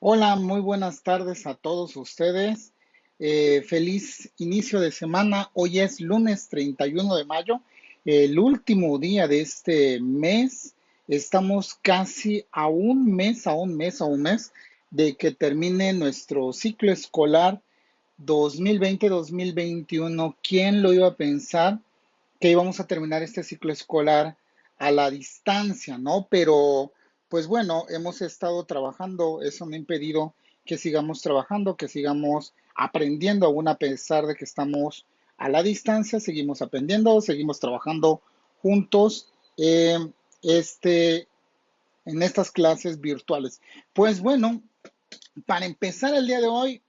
Hola, muy buenas tardes a todos ustedes. Feliz inicio de semana. Hoy es lunes 31 de mayo, el último día de este mes. Estamos casi a un mes de que termine nuestro ciclo escolar 2020-2021. ¿Quién lo iba a pensar que íbamos a terminar este ciclo escolar a la distancia, ¿no? Pero, pues bueno, hemos estado trabajando, eso no ha impedido que sigamos trabajando, que sigamos aprendiendo, aún a pesar de que estamos a la distancia, seguimos aprendiendo, seguimos trabajando juntos eh, este, en estas clases virtuales. Pues bueno, para empezar el día de hoy,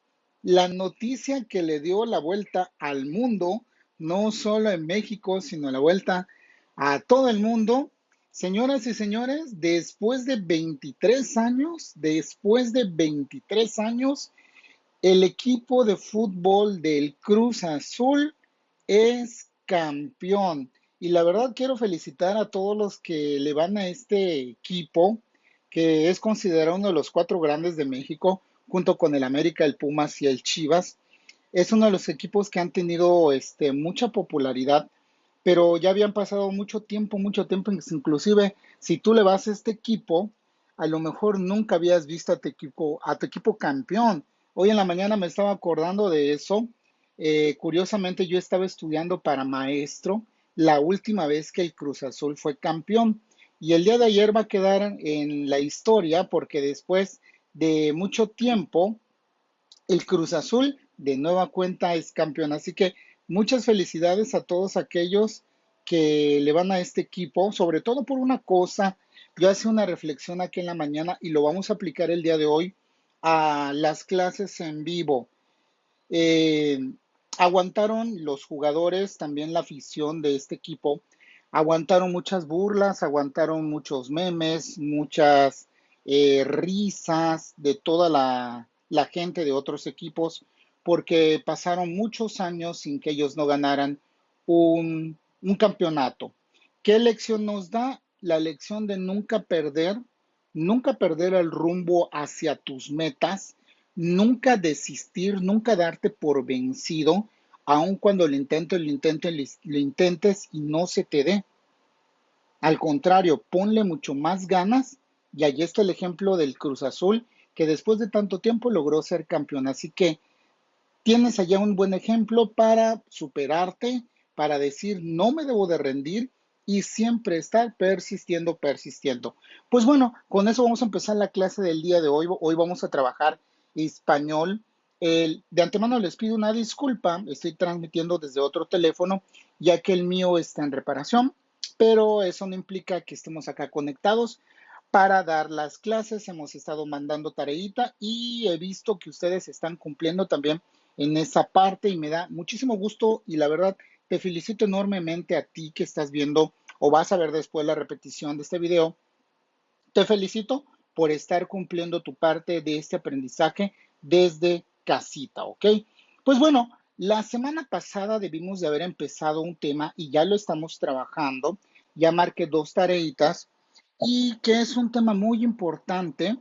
la noticia que le dio la vuelta al mundo, no solo en México, sino la vuelta a todo el mundo. Señoras y señores, después de 23 años, el equipo de fútbol del Cruz Azul es campeón. Y la verdad quiero felicitar a todos los que le van a este equipo, que es considerado uno de los cuatro grandes de México, junto con el América, el Pumas y el Chivas. Es uno de los equipos que han tenido mucha popularidad, pero ya habían pasado mucho tiempo, inclusive si tú le vas a este equipo, a lo mejor nunca habías visto a tu equipo campeón. Hoy en la mañana me estaba acordando de eso. Curiosamente, yo estaba estudiando para maestro la última vez que el Cruz Azul fue campeón. Y el día de ayer va a quedar en la historia porque después de mucho tiempo el Cruz Azul de nueva cuenta es campeón. Así que muchas felicidades a todos aquellos que le van a este equipo, sobre todo por una cosa. Yo hice una reflexión aquí en la mañana y lo vamos a aplicar el día de hoy a las clases en vivo. Eh, Aguantaron los jugadores, también la afición de este equipo, aguantaron muchas burlas, aguantaron muchos memes, muchas risas de toda la gente de otros equipos, porque pasaron muchos años sin que ellos no ganaran un campeonato. ¿Qué lección nos da? La lección de nunca perder el rumbo hacia tus metas, nunca desistir, nunca darte por vencido, aun cuando lo intentes y no se te dé. Al contrario, ponle mucho más ganas y allí está el ejemplo del Cruz Azul, que después de tanto tiempo logró ser campeón. Así que tienes allá un buen ejemplo para superarte, para decir no me debo de rendir y siempre estar persistiendo. Pues bueno, con eso vamos a empezar la clase del día de hoy. Hoy vamos a trabajar español. De antemano les pido una disculpa, estoy transmitiendo desde otro teléfono, ya que el mío está en reparación, pero eso no implica que estemos acá conectados para dar las clases. Hemos estado mandando tareita y he visto que ustedes están cumpliendo también en esa parte y me da muchísimo gusto y la verdad te felicito enormemente a ti que estás viendo o vas a ver después la repetición de este video. Te felicito por estar cumpliendo tu parte de este aprendizaje desde casita, ¿ok? Pues bueno, la semana pasada debimos de haber empezado un tema y ya lo estamos trabajando. Ya marqué dos tareitas y que es un tema muy importante,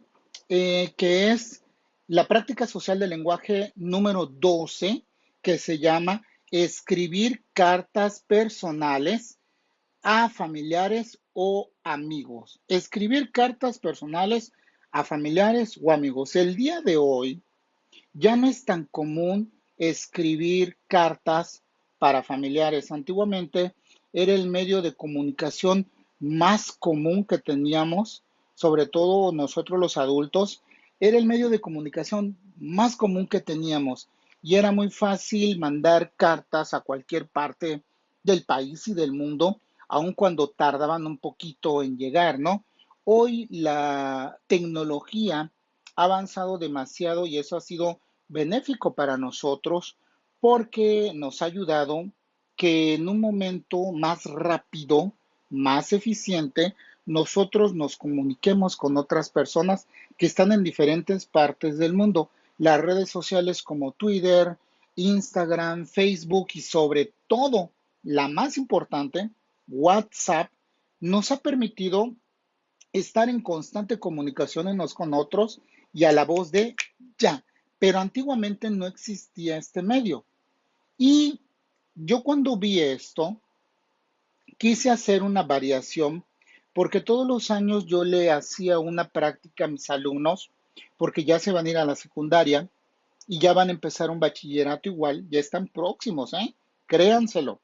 que es la práctica social del lenguaje número 12, que se llama escribir cartas personales a familiares o amigos. Escribir cartas personales a familiares o amigos. El día de hoy ya no es tan común escribir cartas para familiares. Antiguamente era el medio de comunicación más común que teníamos, sobre todo nosotros los adultos, era el medio de comunicación más común que teníamos y era muy fácil mandar cartas a cualquier parte del país y del mundo, aun cuando tardaban un poquito en llegar, ¿no? Hoy la tecnología ha avanzado demasiado y eso ha sido benéfico para nosotros porque nos ha ayudado que en un momento más rápido, más eficiente, nosotros nos comuniquemos con otras personas que están en diferentes partes del mundo. Las redes sociales como Twitter, Instagram, Facebook y sobre todo, la más importante, WhatsApp, nos ha permitido estar en constante comunicación unos con otros y a la voz de ya. Pero antiguamente no existía este medio. Y yo cuando vi esto, quise hacer una variación porque todos los años yo le hacía una práctica a mis alumnos, porque ya se van a ir a la secundaria y ya van a empezar un bachillerato igual, ya están próximos, ¿eh? Créanselo.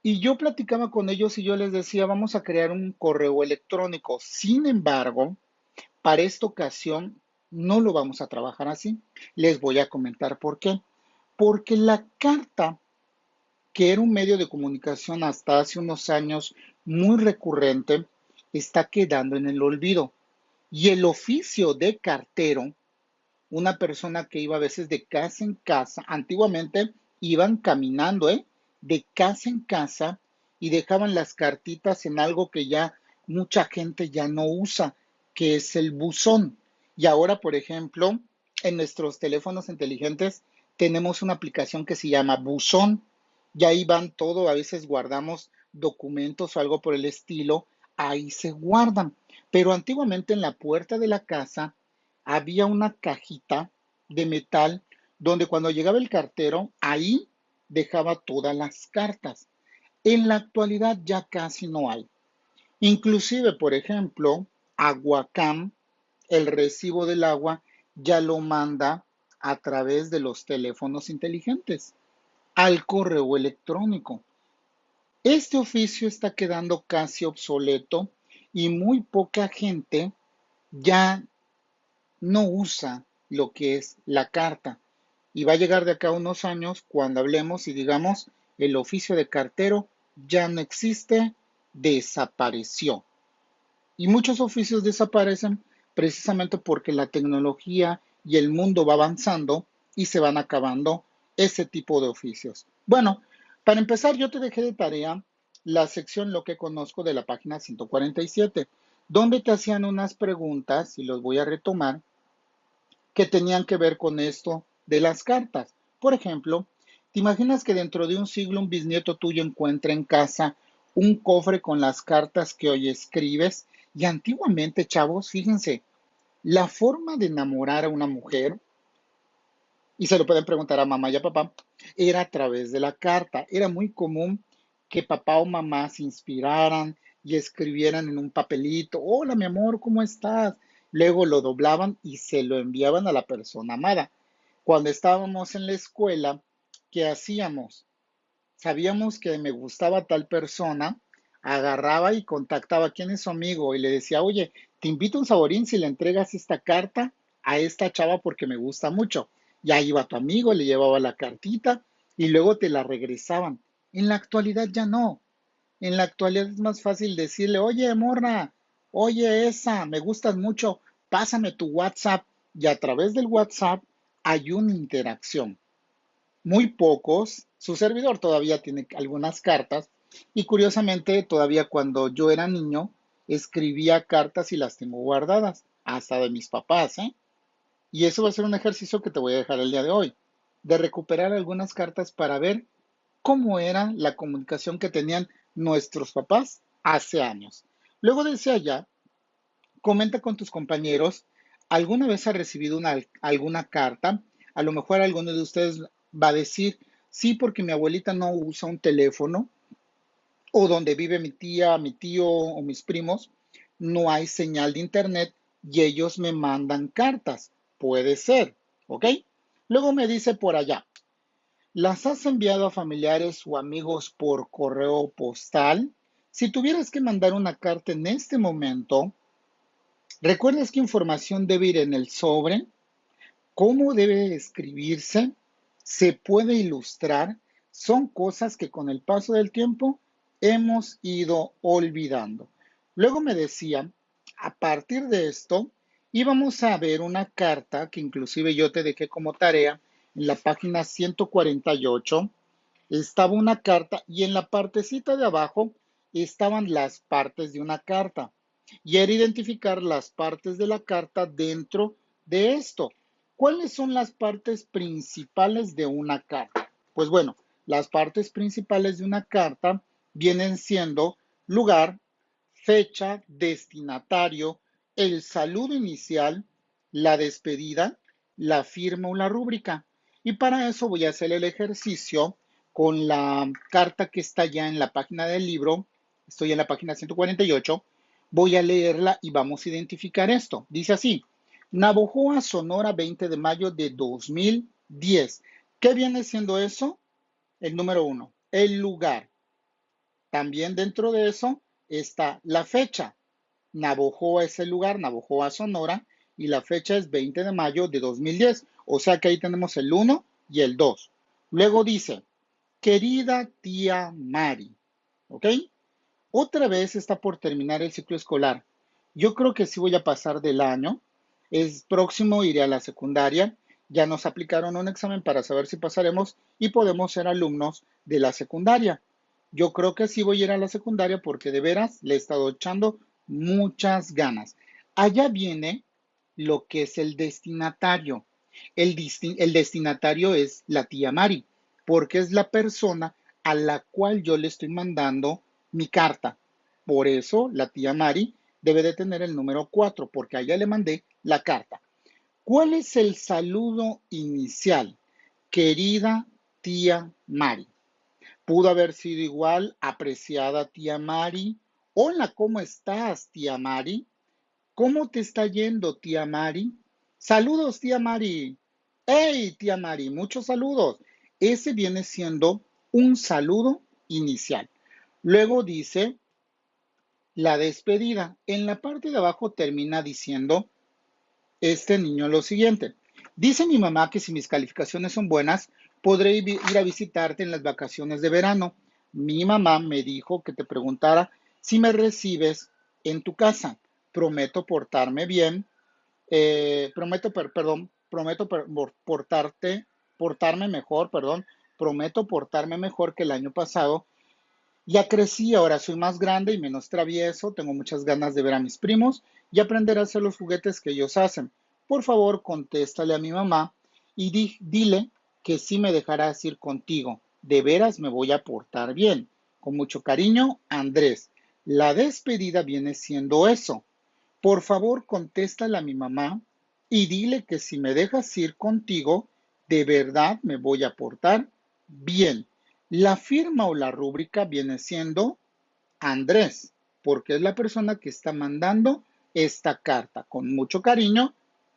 Y yo platicaba con ellos y yo les decía, vamos a crear un correo electrónico. Sin embargo, para esta ocasión no lo vamos a trabajar así. Les voy a comentar por qué. Porque la carta, que era un medio de comunicación hasta hace unos años muy recurrente, está quedando en el olvido. Y el oficio de cartero, una persona que iba a veces de casa en casa, antiguamente iban caminando, ¿eh? De casa en casa y dejaban las cartitas en algo que ya mucha gente ya no usa, que es el buzón. Y ahora, por ejemplo, en nuestros teléfonos inteligentes tenemos una aplicación que se llama Buzón. Y ahí van todo, a veces guardamos documentos o algo por el estilo, ahí se guardan. Pero antiguamente en la puerta de la casa había una cajita de metal donde cuando llegaba el cartero, ahí dejaba todas las cartas. En la actualidad ya casi no hay. Inclusive, por ejemplo, Aguacam, el recibo del agua, ya lo manda a través de los teléfonos inteligentes, al correo electrónico. Este oficio está quedando casi obsoleto y muy poca gente ya no usa lo que es la carta. Y va a llegar de acá a unos años cuando hablemos y digamos, el oficio de cartero ya no existe, desapareció. Y muchos oficios desaparecen precisamente porque la tecnología y el mundo va avanzando y se van acabando ese tipo de oficios. Bueno, para empezar, yo te dejé de tarea la sección Lo que conozco de la página 147, donde te hacían unas preguntas, y los voy a retomar, que tenían que ver con esto de las cartas. Por ejemplo, ¿te imaginas que dentro de un siglo un bisnieto tuyo encuentre en casa un cofre con las cartas que hoy escribes? Y antiguamente, chavos, fíjense, la forma de enamorar a una mujer, y se lo pueden preguntar a mamá y a papá, era a través de la carta. Era muy común que papá o mamá se inspiraran y escribieran en un papelito, hola mi amor, ¿cómo estás? Luego lo doblaban y se lo enviaban a la persona amada. Cuando estábamos en la escuela, ¿qué hacíamos? Sabíamos que me gustaba tal persona, agarraba y contactaba a quién es su amigo y le decía, oye, te invito a un saborín si le entregas esta carta a esta chava porque me gusta mucho. Ya iba tu amigo, le llevaba la cartita y luego te la regresaban. En la actualidad ya no. En la actualidad es más fácil decirle, oye, morra, oye, esa, me gustas mucho, pásame tu WhatsApp. Y a través del WhatsApp hay una interacción. Muy pocos, su servidor todavía tiene algunas cartas y curiosamente todavía cuando yo era niño escribía cartas y las tengo guardadas, hasta de mis papás, ¿eh? Y eso va a ser un ejercicio que te voy a dejar el día de hoy, de recuperar algunas cartas para ver cómo era la comunicación que tenían nuestros papás hace años. Luego desde allá, comenta con tus compañeros, ¿alguna vez ha recibido alguna carta? A lo mejor alguno de ustedes va a decir, sí, porque mi abuelita no usa un teléfono, o donde vive mi tía, mi tío o mis primos, no hay señal de internet y ellos me mandan cartas. Puede ser, ¿ok? Luego me dice por allá, ¿las has enviado a familiares o amigos por correo postal? Si tuvieras que mandar una carta en este momento, ¿recuerdas qué información debe ir en el sobre? ¿Cómo debe escribirse? ¿Se puede ilustrar? Son cosas que con el paso del tiempo hemos ido olvidando. Luego me decía, a partir de esto, íbamos a ver una carta que inclusive yo te dejé como tarea en la página 148. Estaba una carta y en la partecita de abajo estaban las partes de una carta. Y era identificar las partes de la carta dentro de esto. ¿Cuáles son las partes principales de una carta? Pues bueno, las partes principales de una carta vienen siendo lugar, fecha, destinatario, el saludo inicial, la despedida, la firma o la rúbrica. Y para eso voy a hacer el ejercicio con la carta que está ya en la página del libro. Estoy en la página 148. Voy a leerla y vamos a identificar esto. Dice así: Navojoa, Sonora, 20 de mayo de 2010. ¿Qué viene siendo eso? El número uno, el lugar. También dentro de eso está la fecha. Navojoa es el lugar, Navojoa, Sonora, y la fecha es 20 de mayo de 2010. O sea que ahí tenemos el uno y el 2. Luego dice, querida tía Mari, ¿ok? Otra vez está por terminar el ciclo escolar. Yo creo que sí voy a pasar del año. Es próximo, iré a la secundaria. Ya nos aplicaron un examen para saber si pasaremos y podemos ser alumnos de la secundaria. Yo creo que sí voy a ir a la secundaria porque de veras le he estado echando muchas ganas. Allá viene lo que es el destinatario. El destinatario es la tía Mari, porque es la persona a la cual yo le estoy mandando mi carta. Por eso la tía Mari debe de tener el número 4, porque a ella le mandé la carta. ¿Cuál es el saludo inicial? Querida tía Mari. Pudo haber sido igual, apreciada tía Mari. Hola, ¿cómo estás, tía Mari? ¿Cómo te está yendo, tía Mari? Saludos, tía Mari. ¡Hey, tía Mari! Muchos saludos. Ese viene siendo un saludo inicial. Luego dice la despedida. En la parte de abajo termina diciendo este niño lo siguiente. Dice mi mamá que si mis calificaciones son buenas, podré ir a visitarte en las vacaciones de verano. Mi mamá me dijo que te preguntara si me recibes en tu casa. Prometo portarme bien. Prometo portarme mejor, perdón. Prometo portarme mejor que el año pasado. Ya crecí, ahora soy más grande y menos travieso, tengo muchas ganas de ver a mis primos y aprender a hacer los juguetes que ellos hacen. Por favor, contéstale a mi mamá y dile que sí me dejarás ir contigo. De veras me voy a portar bien. Con mucho cariño, Andrés. La despedida viene siendo eso. Por favor, contéstale a mi mamá y dile que si me dejas ir contigo, de verdad me voy a portar bien. La firma o la rúbrica viene siendo Andrés, porque es la persona que está mandando esta carta. Con mucho cariño,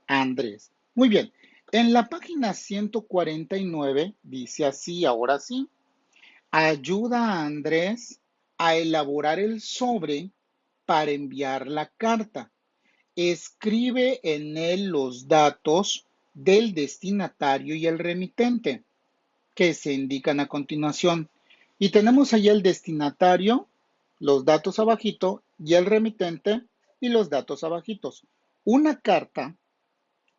Andrés. Muy bien. En la página 149 dice así, ahora sí, ayuda a Andrés a elaborar el sobre para enviar la carta. Escribe en él los datos del destinatario y el remitente que se indican a continuación. Y tenemos ahí el destinatario, los datos abajito, y el remitente y los datos abajitos. Una carta,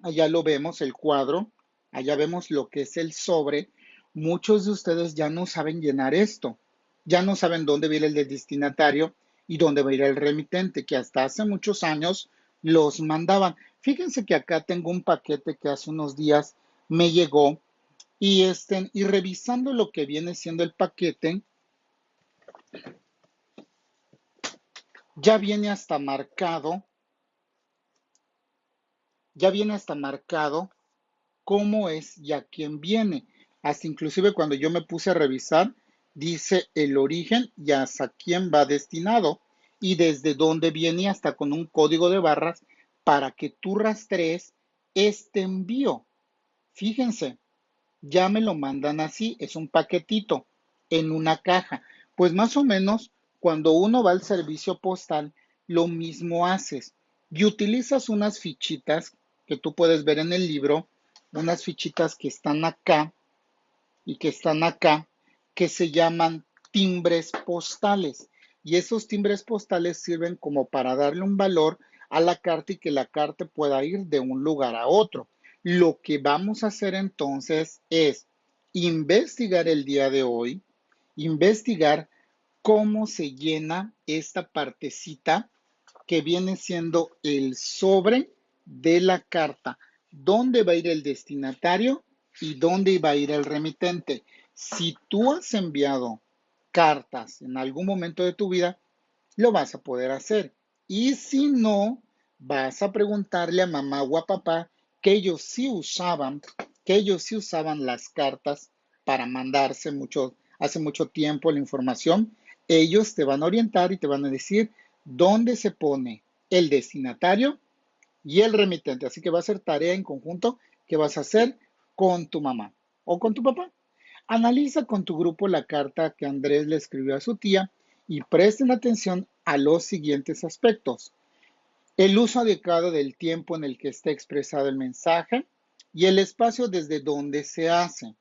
allá lo vemos, el cuadro, allá vemos lo que es el sobre. Muchos de ustedes ya no saben llenar esto, ya no saben dónde viene el destinatario y dónde va a ir el remitente, que hasta hace muchos años los mandaban. Fíjense que acá tengo un paquete que hace unos días me llegó y revisando lo que viene siendo el paquete, ya viene hasta marcado, ya viene hasta marcado cómo es y a quién viene. Hasta inclusive cuando yo me puse a revisar, dice el origen y hasta quién va destinado y desde dónde viene hasta con un código de barras para que tú rastrees este envío. Fíjense, ya me lo mandan así, es un paquetito en una caja. Pues más o menos cuando uno va al servicio postal, lo mismo haces y utilizas unas fichitas que tú puedes ver en el libro, unas fichitas que están acá y que están acá, que se llaman timbres postales. Y esos timbres postales sirven como para darle un valor a la carta y que la carta pueda ir de un lugar a otro. Lo que vamos a hacer entonces es investigar el día de hoy, investigar cómo se llena esta partecita que viene siendo el sobre de la carta, dónde va a ir el destinatario y dónde va a ir el remitente. Si tú has enviado cartas en algún momento de tu vida, lo vas a poder hacer. Y si no, vas a preguntarle a mamá o a papá que ellos sí usaban, que ellos sí usaban las cartas para mandarse hace mucho tiempo la información. Ellos te van a orientar y te van a decir dónde se pone el destinatario y el remitente. Así que va a ser tarea en conjunto que vas a hacer con tu mamá o con tu papá. Analiza con tu grupo la carta que Andrés le escribió a su tía y presten atención a los siguientes aspectos. El uso adecuado del tiempo en el que está expresado el mensaje y el espacio desde donde se hace.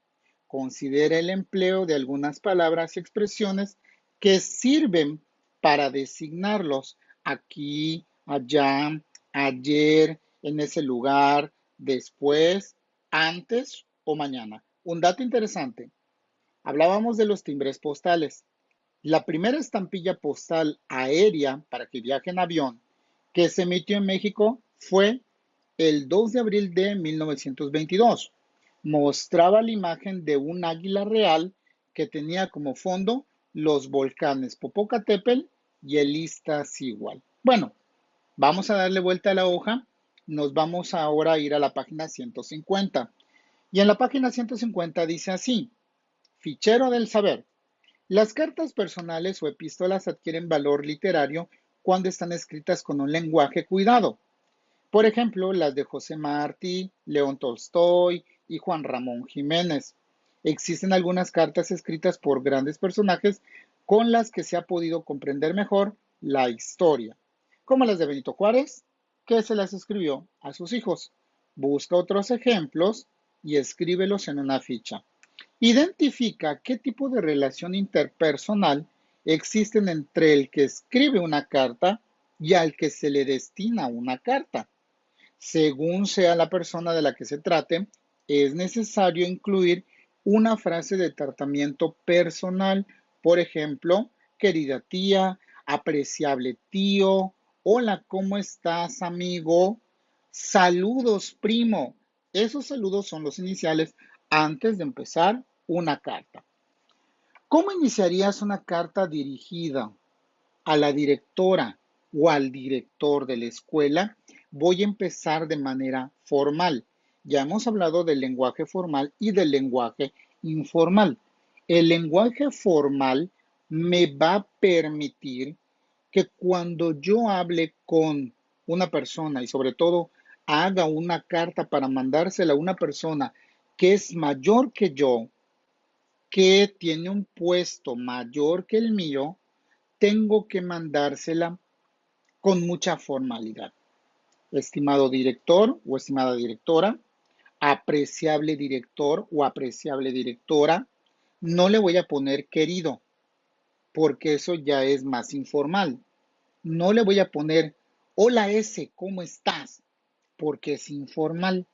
Considera el empleo de algunas palabras y expresiones que sirven para designarlos aquí, allá, ayer, en ese lugar, después, antes o mañana. Un dato interesante. Hablábamos de los timbres postales. La primera estampilla postal aérea para que viaje en avión que se emitió en México fue el 2 de abril de 1922. Mostraba la imagen de un águila real que tenía como fondo los volcanes Popocatépetl y el Iztaccíhuatl. Bueno, vamos a darle vuelta a la hoja. Nos vamos ahora a ir a la página 150. Y en la página 150 dice así, fichero del saber. Las cartas personales o epístolas adquieren valor literario cuando están escritas con un lenguaje cuidado. Por ejemplo, las de José Martí, León Tolstoy y Juan Ramón Jiménez. Existen algunas cartas escritas por grandes personajes con las que se ha podido comprender mejor la historia, como las de Benito Juárez, que se las escribió a sus hijos. Busca otros ejemplos y escríbelos en una ficha. Identifica qué tipo de relación interpersonal existen entre el que escribe una carta y al que se le destina una carta. Según sea la persona de la que se trate, es necesario incluir una frase de tratamiento personal, por ejemplo, querida tía, apreciable tío, hola, ¿cómo estás, amigo? Saludos, primo. Esos saludos son los iniciales antes de empezar una carta. ¿Cómo iniciarías una carta dirigida a la directora o al director de la escuela? Voy a empezar de manera formal. Ya hemos hablado del lenguaje formal y del lenguaje informal. El lenguaje formal me va a permitir que cuando yo hable con una persona y sobre todo haga una carta para mandársela a una persona que es mayor que yo, que tiene un puesto mayor que el mío, tengo que mandársela con mucha formalidad. Estimado director o estimada directora, apreciable director o apreciable directora, no le voy a poner querido, porque eso ya es más informal. No le voy a poner hola S, ¿cómo estás? Porque es informal.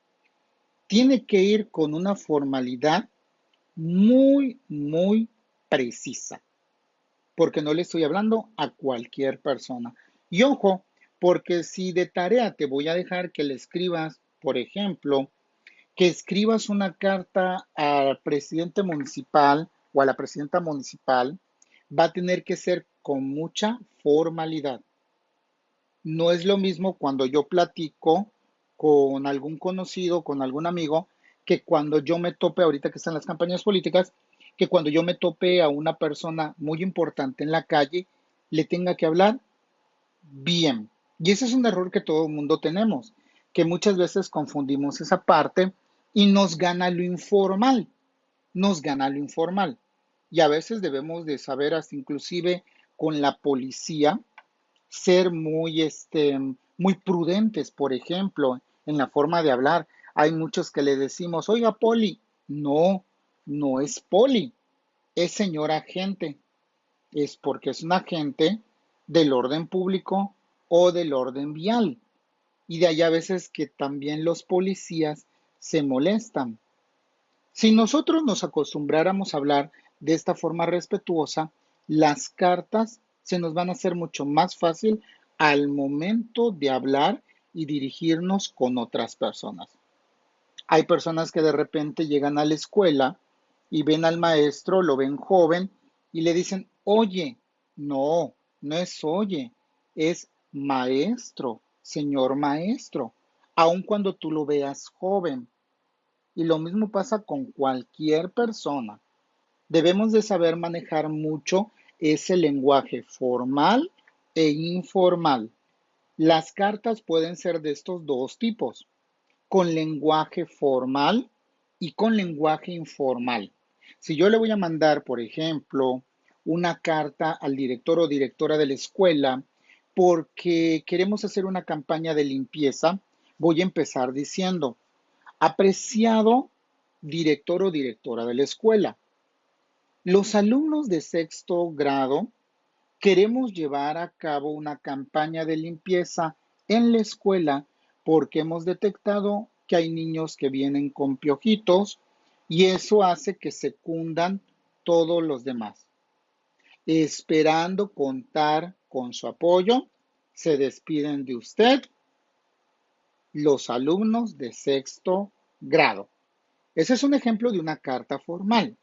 Tiene que ir con una formalidad muy precisa, porque no le estoy hablando a cualquier persona. Y ojo, porque si de tarea te voy a dejar que le escribas, por ejemplo, que escribas una carta al presidente municipal o a la presidenta municipal, va a tener que ser con mucha formalidad. No es lo mismo cuando yo platico con algún conocido, con algún amigo, que cuando yo me tope, ahorita que están las campañas políticas, que cuando yo me tope a una persona muy importante en la calle, le tenga que hablar bien. Y ese es un error que todo el mundo tenemos, que muchas veces confundimos esa parte y nos gana lo informal, nos gana lo informal. Y a veces debemos de saber hasta inclusive con la policía ser muy prudentes, por ejemplo, en la forma de hablar. Hay muchos que le decimos, oiga, Poli. No, no es Poli, es señor agente. Es porque es un agente del orden público o del orden vial. Y de ahí a veces que también los policías se molestan. Si nosotros nos acostumbráramos a hablar de esta forma respetuosa, las cartas se nos van a hacer mucho más fácil al momento de hablar y dirigirnos con otras personas. Hay personas que de repente llegan a la escuela y ven al maestro, lo ven joven y le dicen, oye, no, no es oye, es maestro. señor maestro, aun cuando tú lo veas joven. Y lo mismo pasa con cualquier persona. Debemos de saber manejar mucho ese lenguaje formal e informal. Las cartas pueden ser de estos dos tipos, con lenguaje formal y con lenguaje informal. Si yo le voy a mandar, por ejemplo, una carta al director o directora de la escuela porque queremos hacer una campaña de limpieza, voy a empezar diciendo, apreciado director o directora de la escuela, los alumnos de sexto grado queremos llevar a cabo una campaña de limpieza en la escuela porque hemos detectado que hay niños que vienen con piojitos y eso hace que se cundan todos los demás. Esperando contar con su apoyo, se despiden de usted los alumnos de sexto grado. Ese es un ejemplo de una carta formal.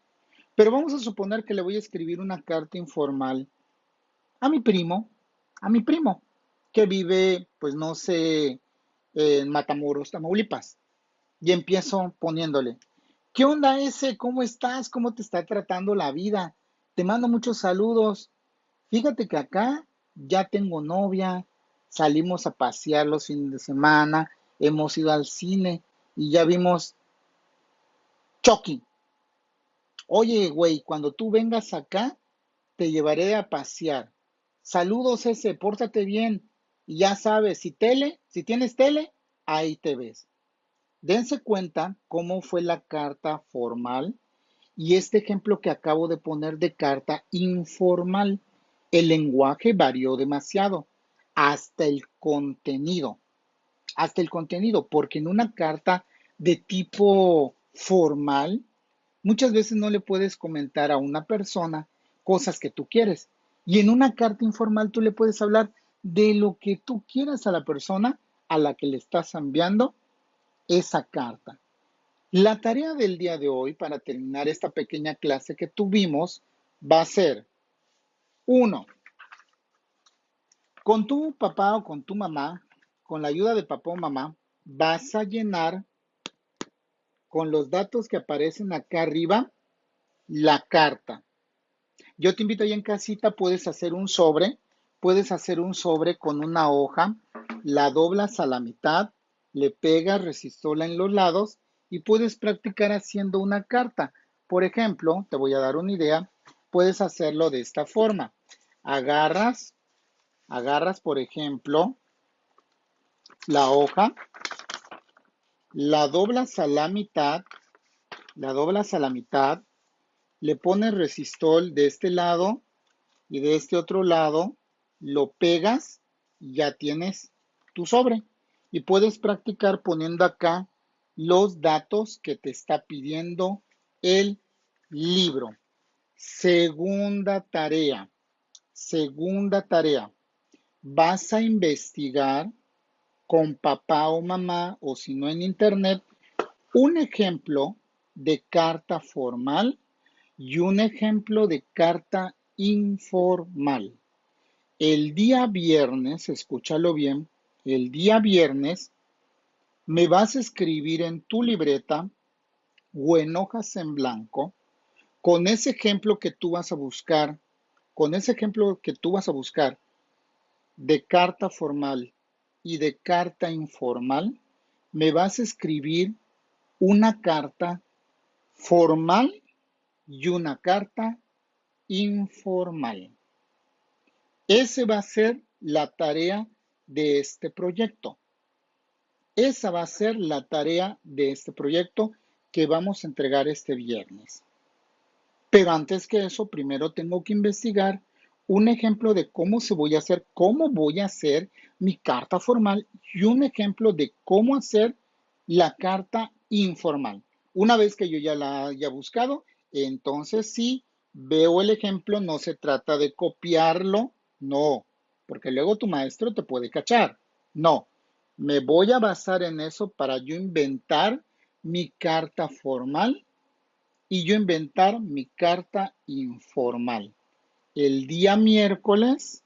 Pero vamos a suponer que le voy a escribir una carta informal a mi primo, a mi primo, que vive, pues no sé, en Matamoros, Tamaulipas. Y empiezo poniéndole, ¿qué onda ese? ¿Cómo estás? ¿Cómo te está tratando la vida? Te mando muchos saludos. Fíjate que acá ya tengo novia, salimos a pasear los fines de semana, hemos ido al cine y ya vimos Chucky. Oye, güey, cuando tú vengas acá, te llevaré a pasear. Saludos ese, pórtate bien. Y ya sabes, si tienes tele, ahí te ves. Dense cuenta cómo fue la carta formal y este ejemplo que acabo de poner de carta informal. El lenguaje varió demasiado, hasta el contenido, porque en una carta de tipo formal, muchas veces no le puedes comentar a una persona cosas que tú quieres. Y en una carta informal tú le puedes hablar de lo que tú quieras a la persona a la que le estás enviando esa carta. La tarea del día de hoy, para terminar esta pequeña clase que tuvimos, va a ser, uno, con tu papá o con tu mamá, con la ayuda de papá o mamá, vas a llenar con los datos que aparecen acá arriba la carta. Yo te invito ahí en casita, puedes hacer un sobre con una hoja, la doblas a la mitad, le pegas resistola en los lados y puedes practicar haciendo una carta. Por ejemplo, te voy a dar una idea, puedes hacerlo de esta forma. Agarras, por ejemplo, la hoja, la doblas a la mitad, la doblas a la mitad, le pones resistol de este lado y de este otro lado lo pegas y ya tienes tu sobre. Y puedes practicar poniendo acá los datos que te está pidiendo el libro. Segunda tarea, segunda tarea. Vas a investigar con papá o mamá o si no en internet un ejemplo de carta formal y un ejemplo de carta informal. El día viernes, escúchalo bien, el día viernes me vas a escribir en tu libreta o en hojas en blanco con ese ejemplo que tú vas a buscar, con ese ejemplo que tú vas a buscar de carta formal y de carta informal, me vas a escribir una carta formal y una carta informal. Esa va a ser la tarea de este proyecto. Esa va a ser la tarea de este proyecto que vamos a entregar este viernes. Pero antes que eso, primero tengo que investigar un ejemplo de cómo voy a hacer mi carta formal y un ejemplo de cómo hacer la carta informal. Una vez que yo ya la haya buscado, entonces sí veo el ejemplo, no se trata de copiarlo, no, porque luego tu maestro te puede cachar. No, me voy a basar en eso para yo inventar mi carta formal y yo inventar mi carta informal. El día miércoles,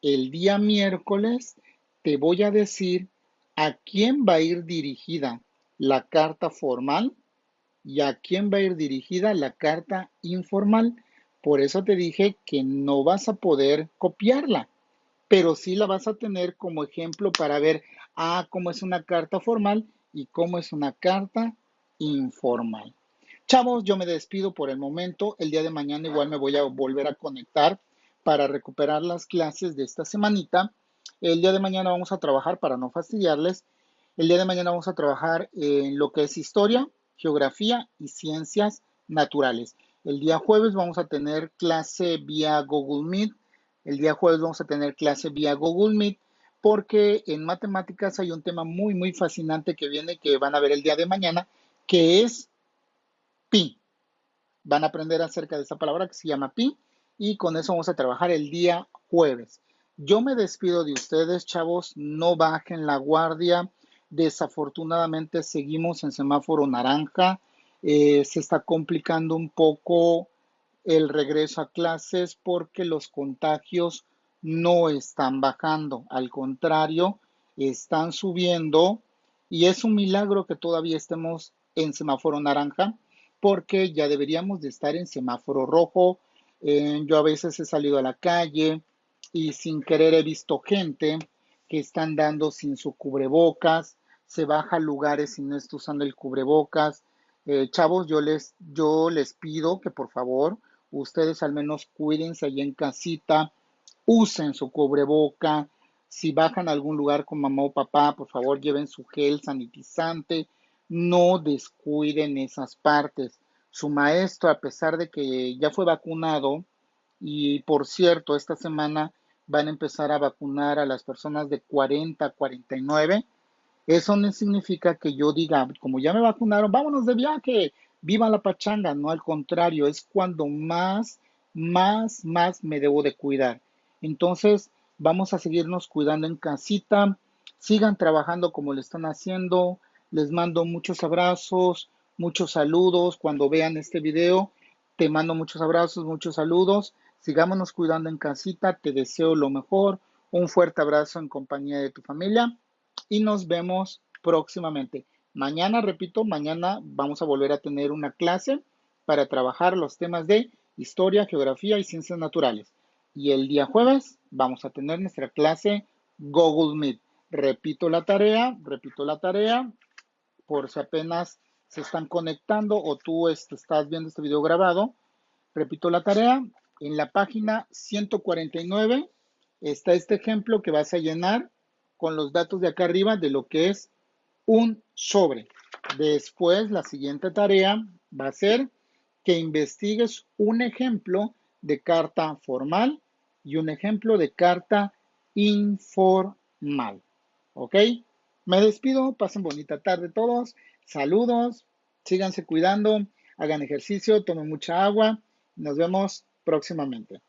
el día miércoles te voy a decir a quién va a ir dirigida la carta formal y a quién va a ir dirigida la carta informal. Por eso te dije que no vas a poder copiarla, pero sí la vas a tener como ejemplo para ver, cómo es una carta formal y cómo es una carta informal. Chavos, yo me despido por el momento. El día de mañana igual me voy a volver a conectar para recuperar las clases de esta semanita. El día de mañana vamos a trabajar, para no fastidiarles, el día de mañana vamos a trabajar en lo que es historia, geografía y ciencias naturales. El día jueves vamos a tener clase vía Google Meet. El día jueves vamos a tener clase vía Google Meet porque en matemáticas hay un tema muy, muy fascinante que viene, que van a ver el día de mañana, que es pi. Van a aprender acerca de esta palabra que se llama pi y con eso vamos a trabajar el día jueves. Yo me despido de ustedes, chavos, no bajen la guardia. Desafortunadamente seguimos en semáforo naranja. Se está complicando un poco el regreso a clases porque los contagios no están bajando, al contrario, están subiendo y es un milagro que todavía estemos en semáforo naranja porque ya deberíamos de estar en semáforo rojo. Yo a veces he salido a la calle y sin querer he visto gente que está andando sin su cubrebocas, se baja a lugares y no está usando el cubrebocas. Chavos, yo les pido que por favor ustedes al menos cuídense ahí en casita, usen su cubreboca. Si bajan a algún lugar con mamá o papá, por favor lleven su gel sanitizante, no descuiden esas partes. Su maestro, a pesar de que ya fue vacunado, y por cierto, esta semana van a empezar a vacunar a las personas de 40 a 49, eso no significa que yo diga, como ya me vacunaron, vámonos de viaje, viva la pachanga. No, al contrario, es cuando más me debo de cuidar. Entonces, vamos a seguirnos cuidando en casita. Sigan trabajando como lo están haciendo. Les mando muchos abrazos, muchos saludos. Cuando vean este video, te mando muchos abrazos, muchos saludos. Sigámonos cuidando en casita. Te deseo lo mejor. Un fuerte abrazo en compañía de tu familia y nos vemos próximamente. Mañana, repito, mañana vamos a volver a tener una clase para trabajar los temas de historia, geografía y ciencias naturales. Y el día jueves vamos a tener nuestra clase Google Meet. Repito la tarea, por si apenas se están conectando o tú estás viendo este video grabado. Repito la tarea. En la página 149 está este ejemplo que vas a llenar con los datos de acá arriba de lo que es un sobre. Después, la siguiente tarea va a ser que investigues un ejemplo de carta formal y un ejemplo de carta informal. ¿Ok? Me despido, pasen bonita tarde todos, saludos, síganse cuidando, hagan ejercicio, tomen mucha agua, nos vemos próximamente.